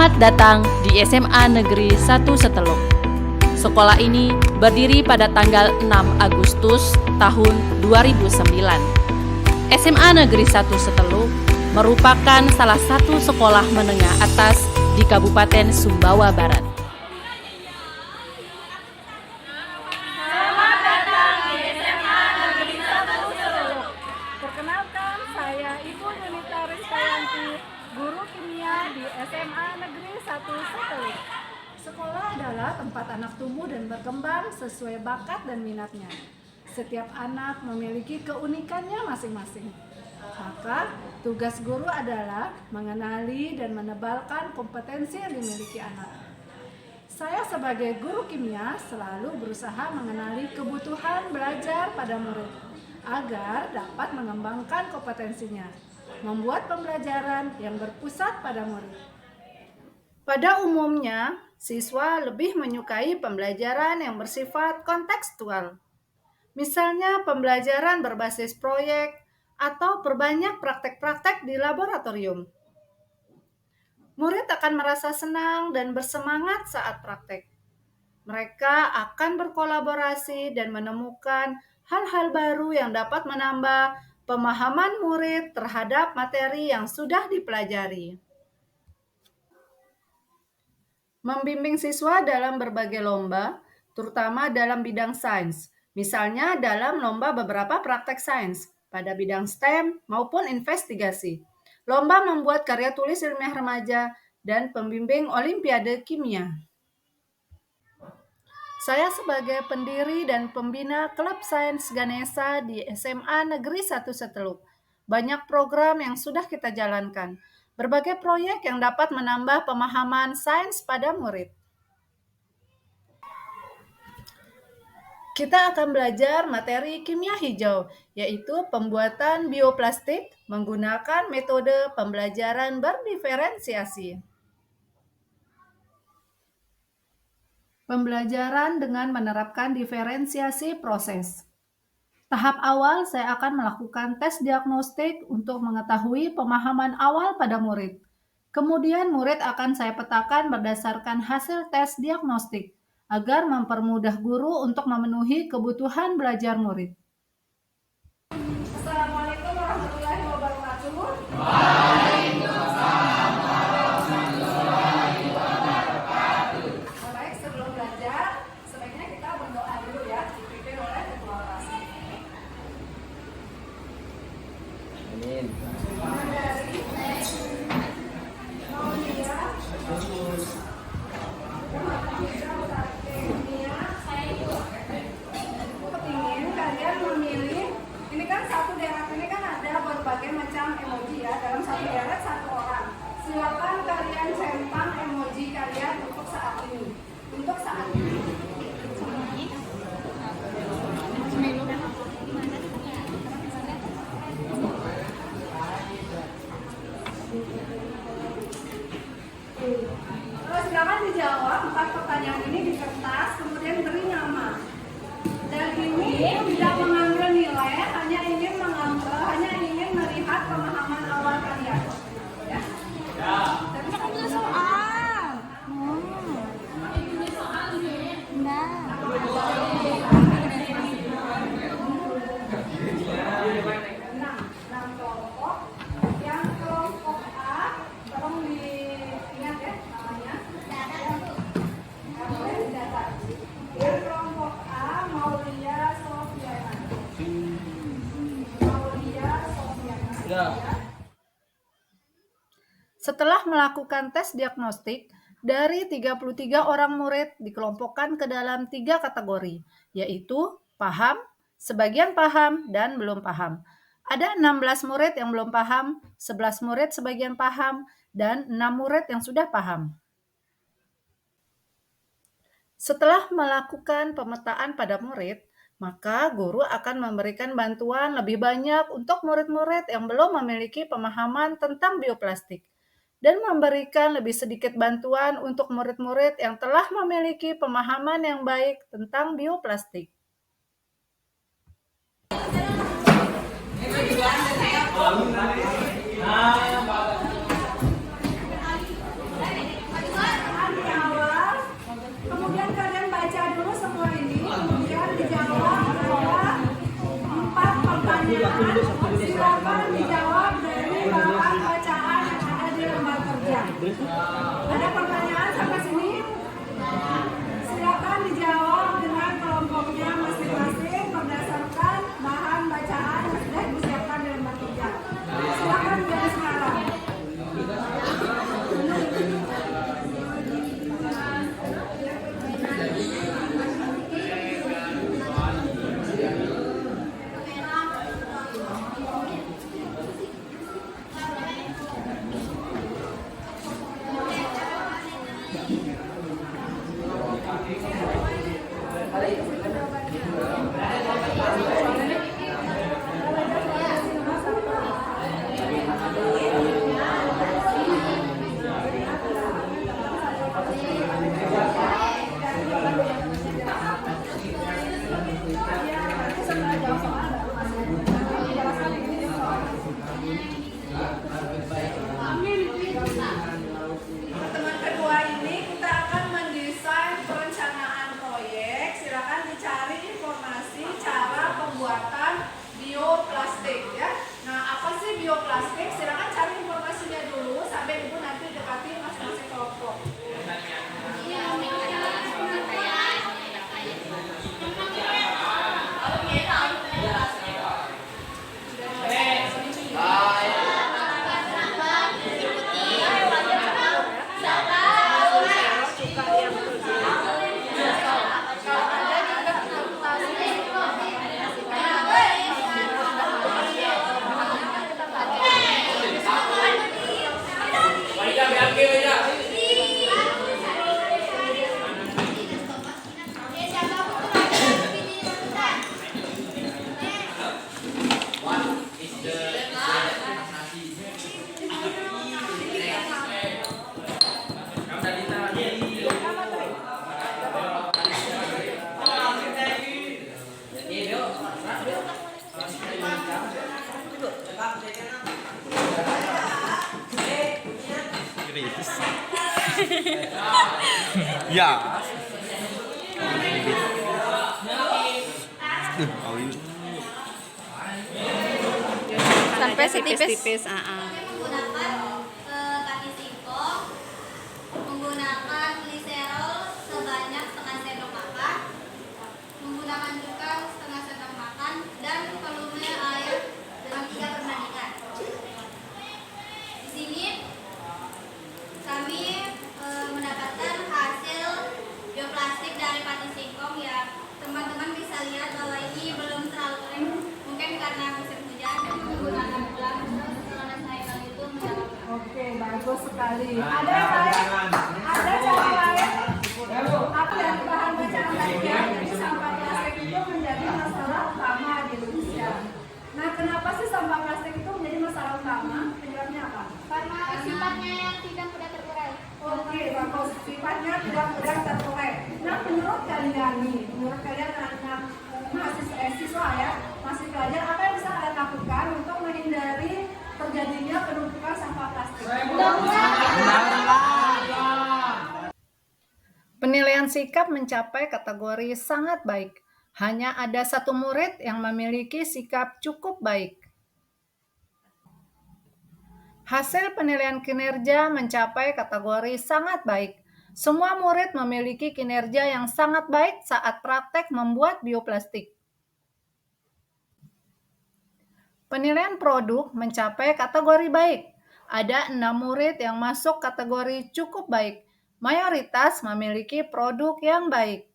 Selamat datang di SMA Negeri 1 Seteluk. Sekolah ini berdiri pada tanggal 6 Agustus tahun 2009. SMA Negeri 1 Seteluk merupakan salah satu sekolah menengah atas di Kabupaten Sumbawa Barat. Selamat datang di SMA Negeri 1 Seteluk. Perkenalkan, saya Ibu Yunita Rizkayanti, guru kimia di SMA Negeri 1 Seteluk. Sekolah adalah tempat anak tumbuh dan berkembang sesuai bakat dan minatnya. Setiap anak memiliki keunikannya masing-masing. Maka, tugas guru adalah mengenali dan menebalkan kompetensi yang dimiliki anak. Saya sebagai guru kimia selalu berusaha mengenali kebutuhan belajar pada murid agar dapat mengembangkan kompetensinya, membuat pembelajaran yang berpusat pada murid. Pada umumnya, siswa lebih menyukai pembelajaran yang bersifat kontekstual. Misalnya pembelajaran berbasis proyek atau perbanyak praktek-praktek di laboratorium. Murid akan merasa senang dan bersemangat saat praktek. Mereka akan berkolaborasi dan menemukan hal-hal baru yang dapat menambah pemahaman murid terhadap materi yang sudah dipelajari. Membimbing siswa dalam berbagai lomba, terutama dalam bidang sains, misalnya dalam lomba beberapa praktek sains pada bidang STEM maupun investigasi, lomba membuat karya tulis ilmiah remaja, dan pembimbing Olimpiade Kimia. Saya sebagai pendiri dan pembina Klub Sains Ganesha di SMA Negeri 1 Seteluk. Banyak program yang sudah kita jalankan. Berbagai proyek yang dapat menambah pemahaman sains pada murid. Kita akan belajar materi kimia hijau, yaitu pembuatan bioplastik menggunakan metode pembelajaran berdiferensiasi. Pembelajaran dengan menerapkan diferensiasi proses. Tahap awal saya akan melakukan tes diagnostik untuk mengetahui pemahaman awal pada murid. Kemudian murid akan saya petakan berdasarkan hasil tes diagnostik agar mempermudah guru untuk memenuhi kebutuhan belajar murid. Assalamualaikum warahmatullahi wabarakatuh. Baik, sebelum belajar, sebaiknya kita berdoa dulu ya, dipimpin oleh ketua kelas. Amin. Kepingin kalian memilih, ini kan satu deret ini kan ada berbagai macam emoji ya, dalam satu deret satu orang. Silakan kalian centang emoji kalian untuk saat ini. Untuk saat ini. Terus silakan dijawab 4 pertanyaan ini di kertas, kemudian beri nama. Dan ini tidak mengambil nilai, hanya ingin melihat pemahaman awal kalian. Ya. Tapi ambil soal. Enam kelompok. Yang kelompok A, tolong diingat ya namanya. Kemudian data. Yang kelompok A, Maulia Sofiana. Ya. Setelah melakukan tes diagnostik, dari 33 orang murid dikelompokkan ke dalam 3 kategori, yaitu paham, sebagian paham, dan belum paham. Ada 16 murid yang belum paham, 11 murid sebagian paham, dan 6 murid yang sudah paham. Setelah melakukan pemetaan pada murid, maka guru akan memberikan bantuan lebih banyak untuk murid-murid yang belum memiliki pemahaman tentang bioplastik dan memberikan lebih sedikit bantuan untuk murid-murid yang telah memiliki pemahaman yang baik tentang bioplastik. Silakan dijawab dari bahan bacaan yang ada di lembar kerja. Ada pertanyaan sampai sini? Silakan dijawab dengan kelompoknya masing-masing berdasarkan bahan bacaan yang sudah disiapkan di lembar kerja. Silakan menjadi sekarang. Pertemuan kedua ini kita akan mendesain perencanaan proyek. Silakan dicari informasi cara pembuatan bioplastik ya. Nah, apa sih bioplastik? Silakan cari informasinya dulu sampai Ibu nanti dekati masing-masing kelompok. Ya. Sampai setipis. Menggunakan kaki singkong, menggunakan gliserol sebanyak setengah sendok makan, menggunakan juga setengah sendok makan, dan volume air dengan 3 perbandingan. Di sini kami mendapatkan hasil bioplastik dari pati singkong ya. Teman-teman bisa lihat bahwa ini belum terlalu kering, mungkin karena musim hujan dan menggunakan gelang celana cycle itu mendalamkan. Oke, bagus sekali. Ada yang lain? Ada cara lain? Apa dari bahan bacaan tadi ya? Jadi sampah plastik itu menjadi masalah utama di Indonesia. Nah, kenapa sih sampah plastik itu menjadi masalah utama? Penyebabnya apa? Karena sifatnya yang tidak mudah terurai. Oke, bagus. Sifatnya tidak mudah terurai. Nah, menurut kalian anak-anak mahasiswa ya, masih pelajar, apa yang bisa kalian lakukan untuk menghindari terjadinya penumpukan sampah plastik? Penilaian sikap mencapai kategori sangat baik. Hanya ada 1 murid yang memiliki sikap cukup baik. Hasil penilaian kinerja mencapai kategori sangat baik. Semua murid memiliki kinerja yang sangat baik saat praktek membuat bioplastik. Penilaian produk mencapai kategori baik. Ada 6 murid yang masuk kategori cukup baik. Mayoritas memiliki produk yang baik.